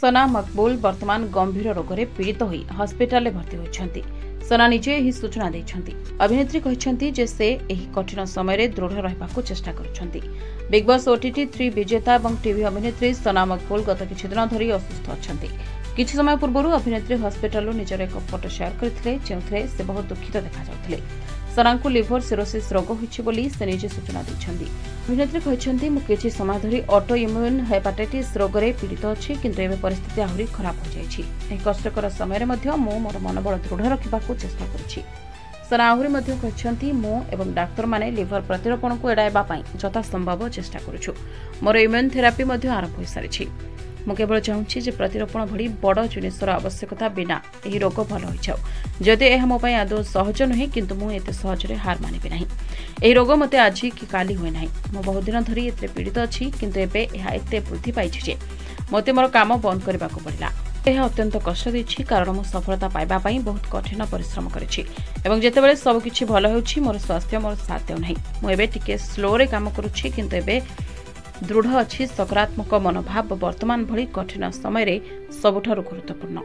सना मकबूल वर्तमान गंभीर रोग में पीड़ित होई हस्पिटाल भर्ती होइछंती। सना निजे यही सूचना देइछंती। अभिनेत्री कहिछंती जे से एही कठिन समय रे दृढ़ रहबाकू चेष्टा करुछंती। बिग बॉस OTT 3 विजेता और टीवी अभिनेत्री सना मकबूल गत किछि दिन धरि असुस्थ अछंती। किछि समय पूर्व अभिनेत्री हस्पिटाल निजर एक फोटो शेयर करथिले जेउथरे से बहुत दुखित देखा जाउथिले। सना को लिवर सिरोसिस रोग होइछि बोली से निजे सूचना दैछंती। अभिनेत्री कहिछंती मु किछि समय धरि ऑटो इम्यून हेपाटाइटिस रोग रे पीड़ित अछि किंतु एबे परिस्थिति आहुरी खराब हो जाइछि। एही कष्टकर समय रे मध्ये मु मोर मनोबल दृढ़ रखिबाकू चेष्टा करिछि। सना आहुरी मध्ये कहिछंती मु एवं डाक्टर माने लिवर प्रतिरोपण को एडाइबा पई जथा संभव चेष्टा करूछु। मोर इम्यून थेरापी मध्ये आरंभ होई सारिछि। मु केवल चाहूँगी जे प्रतिरोपण भली बड़ जिनिसर आवश्यकता बिना यह रोग भल हो जाऊ। जदि यह मो आदौ सहज नुहे किंतु मु एते सहजरे हार मानिबे नाही। एही रोग मते आज कि काली हुए नाही। मु बहुत दिन धरी एते पीड़ित अछि किंतु एबे यह एते वृद्धि पाइछि जे मते मोर काम बंद करबाको पड़िला। यह अत्यंत कष्ट देछि कारण मु सफलता पाइबा पई बहुत कठिन परिश्रम करिछि एवं जेतेबेले सब किछि भल होउछि मोर स्वास्थ्य मोर साथ देउ नाही। मु एबे टिके स्लो रे काम करूछि किंतु एबे दृढ़ अच्छी सकारात्मक मनोभाव वर्तमान भली कठिन समय रे सबुठारु गुरुत्वपूर्ण।